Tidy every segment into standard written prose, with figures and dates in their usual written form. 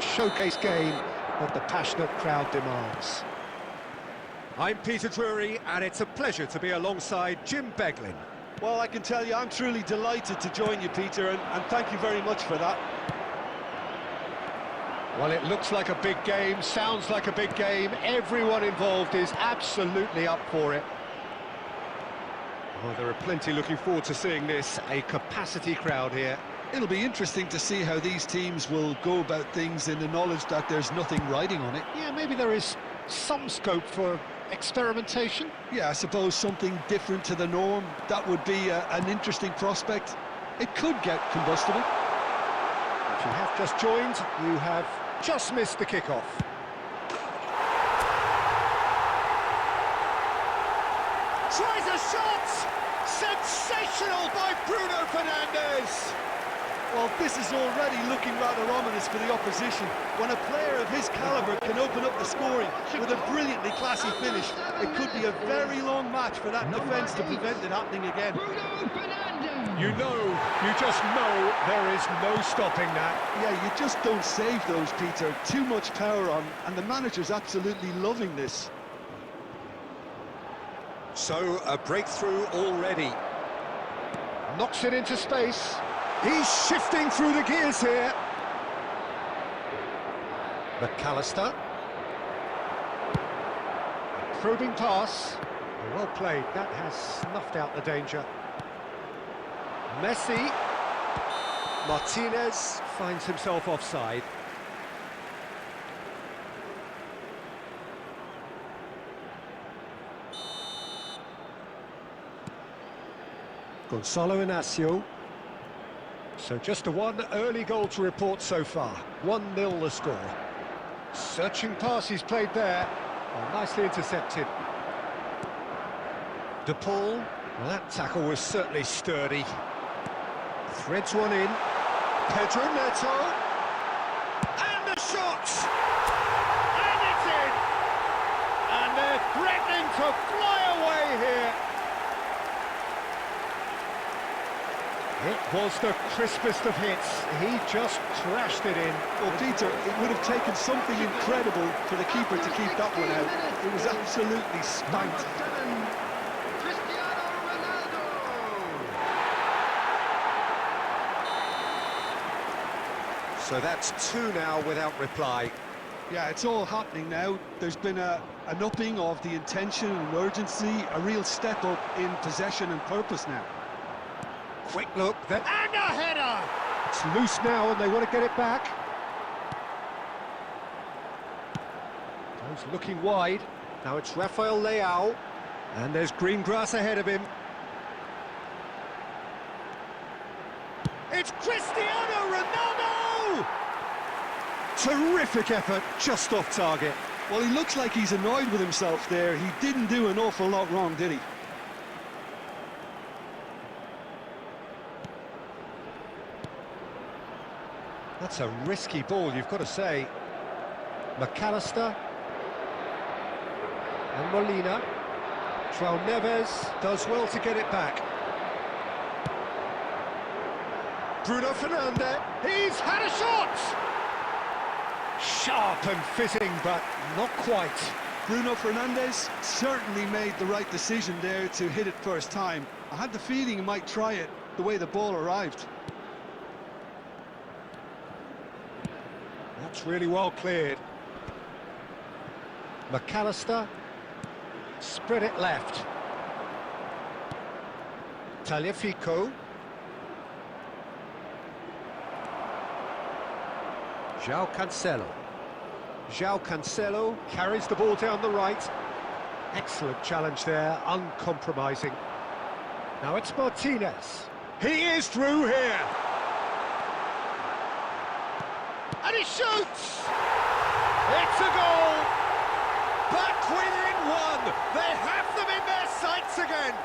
a showcase game that the passionate crowd demands. I'm Peter Drury, and it's a pleasure to be alongside Jim Beglin. Well, I can tell you, I'm truly delighted to join you, Peter, and thank you very much for that. Well, it looks like a big game, sounds like a big game. Everyone involved is absolutely up for it. Oh, there are plenty looking forward to seeing this. A capacity crowd here. It'll be interesting to see how these teams will go about things in the knowledge that there's nothing riding on it. Yeah, maybe there is some scope for experimentation. Yeah, I suppose something different to the norm. That would be an interesting prospect. It could get combustible. If you have just joined, you have just missed the kickoff. Tries a shot! Sensational by Bruno Fernandes! Well, this is already looking rather ominous for the opposition. When a player of his calibre can open up the scoring with a brilliantly classy finish, it could be a very long match for that defence to prevent it happening again. You just know there is no stopping that. Yeah, you just don't save those, Peter. Too much power on, and the manager's absolutely loving this. So, a breakthrough already. Knocks it into space. He's shifting through the gears here. McAllister. Probing pass. Well played. That has snuffed out the danger. Messi. Martinez finds himself offside. Gonzalo Inacio. So just a one early goal to report so far. 1-0 the score. Searching pass he's played there. Oh, nicely intercepted. De Paul. Well, that tackle was certainly sturdy. Threads one in. Pedro Neto. And the shot! And it's in! And they're threatening to fly away here. It was the crispest of hits. He just crashed it in. Well, Peter, it would have taken something incredible for the keeper to keep that one out. It was absolutely spanked. So that's two now without reply. Yeah, it's all happening now. There's been an upping of the intention and urgency, a real step up in possession and purpose now. Quick look, then, and a header! It's loose now and they want to get it back. He's looking wide. Now it's Rafael Leao, and there's green grass ahead of him. It's Cristiano Ronaldo! Terrific effort, just off target. Well, he looks like he's annoyed with himself there. He didn't do an awful lot wrong, did he? That's a risky ball, you've got to say. McAllister. And Molina. João Neves does well to get it back. Bruno Fernandes, he's had a shot! Sharp and fitting, but not quite. Bruno Fernandes certainly made the right decision there to hit it first time. I had the feeling he might try it the way the ball arrived. That's really well cleared. McAllister. Spread it left. Tagliafico. João Cancelo. João Cancelo carries the ball down the right. Excellent challenge there, uncompromising. Now it's Martinez. He is through here! And he shoots! It's a goal! Back within one! They have them in their sights again!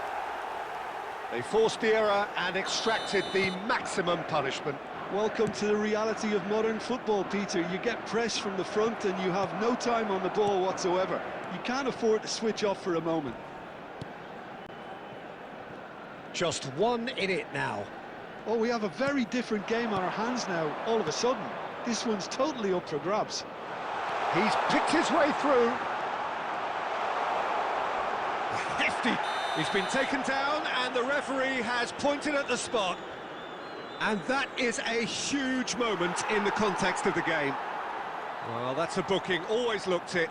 They forced the error and extracted the maximum punishment. Welcome to the reality of modern football, Peter. You get pressed from the front and you have no time on the ball whatsoever. You can't afford to switch off for a moment. Just one in it now. Oh, we have a very different game on our hands now, all of a sudden. This one's totally up for grabs. He's picked his way through. Hefty. He's been taken down and the referee has pointed at the spot. And that is a huge moment in the context of the game. Well, that's a booking, always looked it.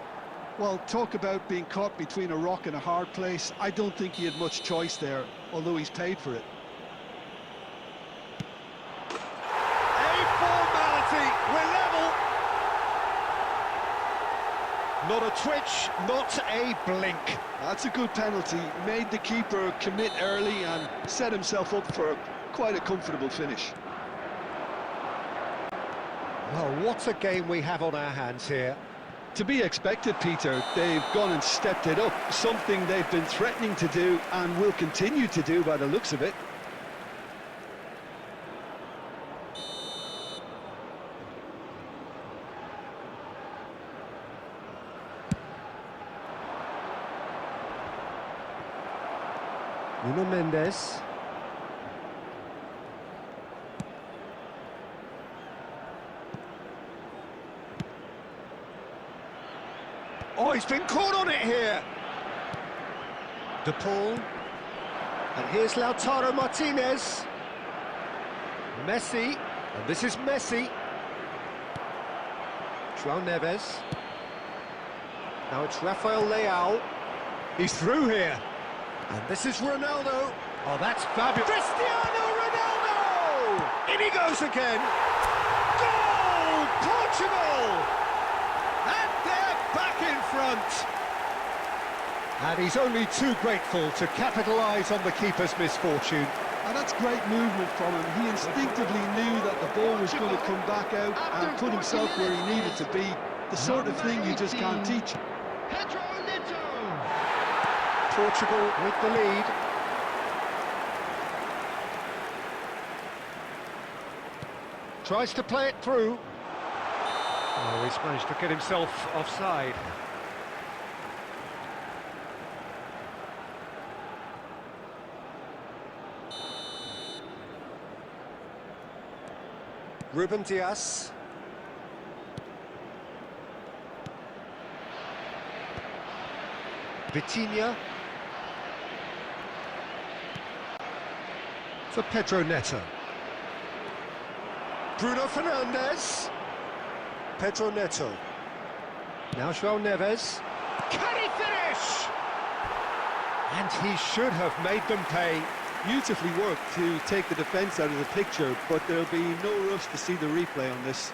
Well, talk about being caught between a rock and a hard place. I don't think he had much choice there, although he's paid for it. A formality, we're level. Not a twitch, not a blink. That's a good penalty. Made the keeper commit early and set himself up for quite a comfortable finish. Well, what a game we have on our hands here. To be expected, Peter. They've gone and stepped it up, something they've been threatening to do and will continue to do by the looks of it. Nuno Mendes. Oh, he's been caught on it here. De Paul. And here's Lautaro Martinez. Messi. And this is Messi. João Neves. Now it's Rafael Leao. He's through here. And this is Ronaldo. Oh, that's fabulous. Cristiano Ronaldo! In he goes again. Goal! Portugal! And they're back in front. And he's only too grateful to capitalise on the keeper's misfortune. And that's great movement from him. He instinctively knew that the ball was going to come back out and put himself where he needed to be. The sort of thing you just can't teach. Portugal with the lead. Tries to play it through. Oh, he's managed to get himself offside. Ruben Dias. Vitinha. For Pedro Neto. Bruno Fernandes. Pedro Neto. Now João Neves. Can he finish? And he should have made them pay. Beautifully worked to take the defence out of the picture, but there'll be no rush to see the replay on this.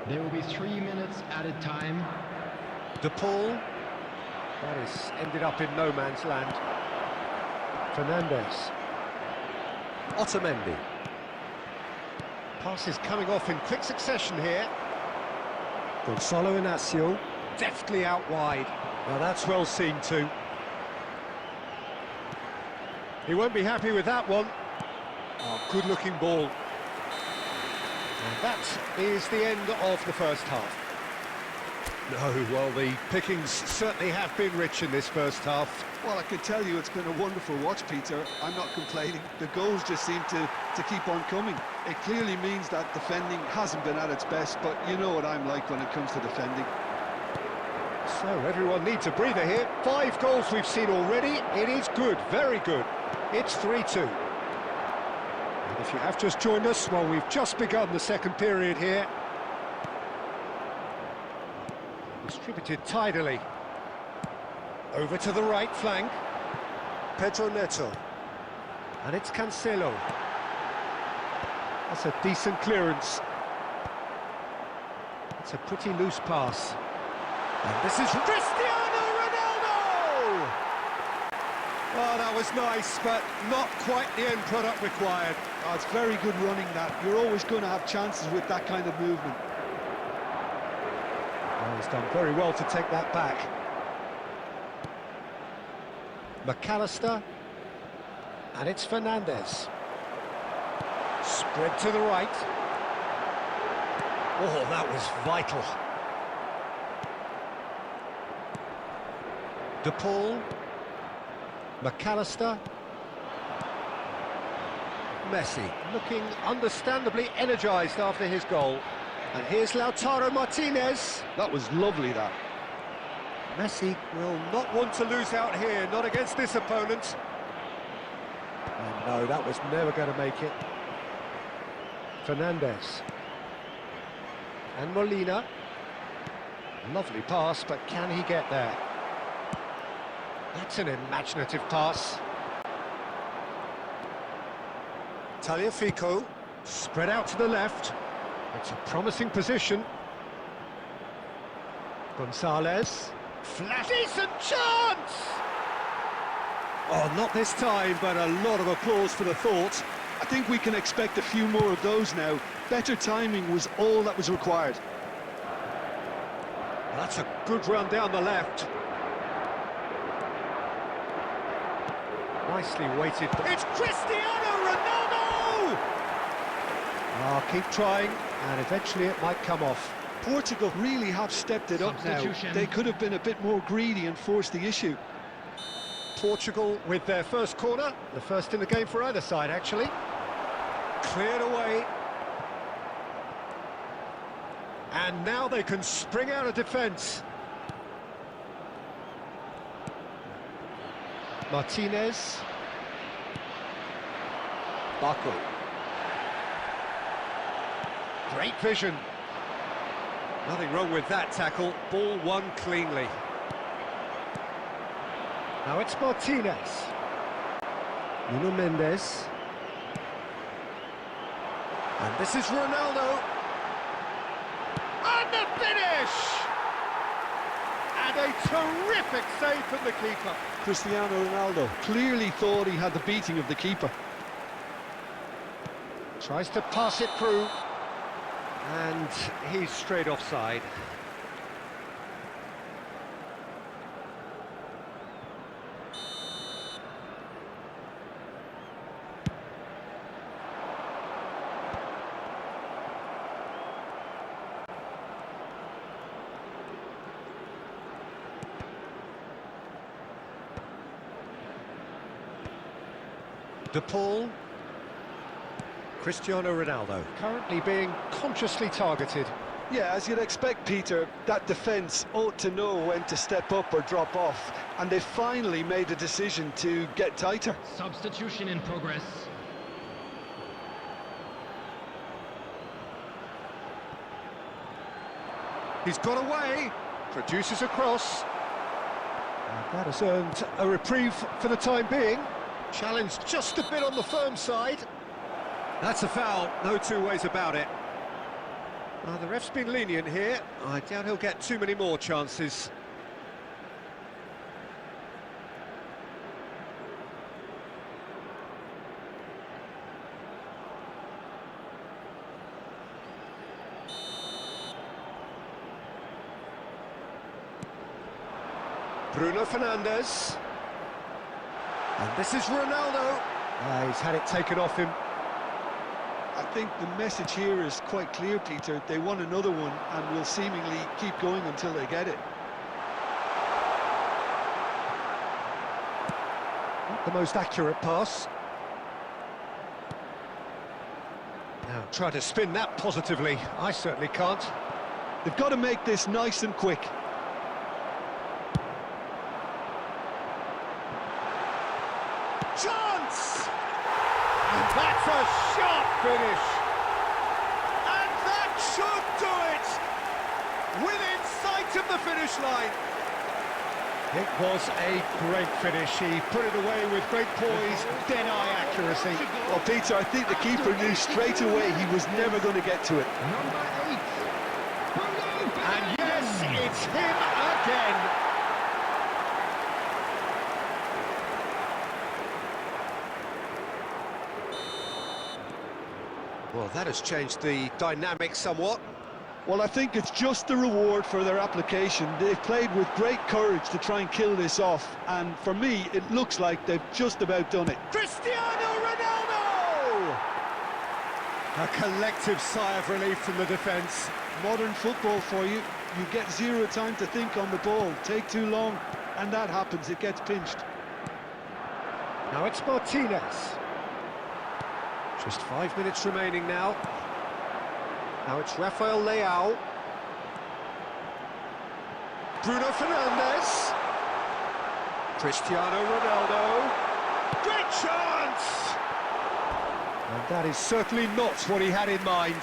There will be 3 minutes added time. De Paul. That has ended up in no man's land. Fernandes. Otamendi. Passes coming off in quick succession here. Gonzalo Inacio. Deftly out wide. Well, that's well seen too. He won't be happy with that one. Oh, good-looking ball. And that is the end of the first half. No, well, the pickings certainly have been rich in this first half. Well, I can tell you it's been a wonderful watch, Peter. I'm not complaining. The goals just seem to keep on coming. It clearly means that defending hasn't been at its best, but you know what I'm like when it comes to defending. So everyone needs a breather here. 5 goals we've seen already. It is good, very good. It's 3-2. And if you have just joined us, well, we've just begun the second period here. Distributed tidily. Over to the right flank. Pedro Neto. And it's Cancelo. That's a decent clearance. It's a pretty loose pass. And this is Cristiano Ronaldo! Oh, that was nice, but not quite the end product required. Oh, it's very good running that. You're always going to have chances with that kind of movement. Well, he's done very well to take that back. McAllister. And it's Fernandes. Spread to the right. Oh, that was vital. De Paul. McAllister. Messi, looking understandably energised after his goal. And here's Lautaro Martinez. That was lovely, that. Messi Will not want to lose out here, not against this opponent. And no, that was never going to make it. Fernandez. And Molina. Lovely pass, but can he get there? That's an imaginative pass. Tagliafico. Spread out to the left. It's a promising position. Gonzalez. Flash. Decent chance! Oh, not this time, but a lot of applause for the thought. I think we can expect a few more of those now. Better timing was all that was required. That's a good run down the left. Nicely weighted. It's Cristiano Ronaldo! Ah, keep trying, and eventually it might come off. Portugal really have stepped it up now. They could have been a bit more greedy and forced the issue. Portugal with their first corner, the first in the game for either side, actually. Cleared away. And now they can spring out of defence. Martinez. Baku. Great vision. Nothing wrong with that tackle. Ball won cleanly. Now it's Martinez. Nuno Mendes. And this is Ronaldo. And the finish! And a terrific save from the keeper. Cristiano Ronaldo clearly thought he had the beating of the keeper. Tries to pass it through. And he's straight offside. De Paul. Cristiano Ronaldo, currently being consciously targeted. Yeah, as you'd expect, Peter, that defence ought to know when to step up or drop off, and they finally made a decision to get tighter. Substitution in progress. He's got away. Produces a cross. And that has earned a reprieve for the time being. Challenged just a bit on the firm side. That's a foul, no two ways about it. The ref's been lenient here. I doubt he'll get too many more chances. Bruno Fernandes. And this is Ronaldo. He's had it taken off him. I think the message here is quite clear, Peter. They want another one and will seemingly keep going until they get it. Not the most accurate pass. Now try to spin that positively. I certainly can't. They've got to make this nice and quick. Chance! And that's a sharp finish. And that should do it. Within sight of the finish line. It was a great finish. He put it away with great poise, dead-eye accuracy. Well, Peter, I think the keeper knew straight away he was never going to get to it. Number 8. And yes, it's him again. Well, that has changed the dynamic somewhat. Well, I think it's just the reward for their application. They've played with great courage to try and kill this off, and for me, it looks like they've just about done it. Cristiano Ronaldo! A collective sigh of relief from the defence. Modern football for you. You get zero time to think on the ball. Take too long, and that happens. It gets pinched. Now it's Martinez. Just 5 minutes remaining now. Now it's Rafael Leao. Bruno Fernandes. Cristiano Ronaldo. Great chance! And that is certainly not what he had in mind.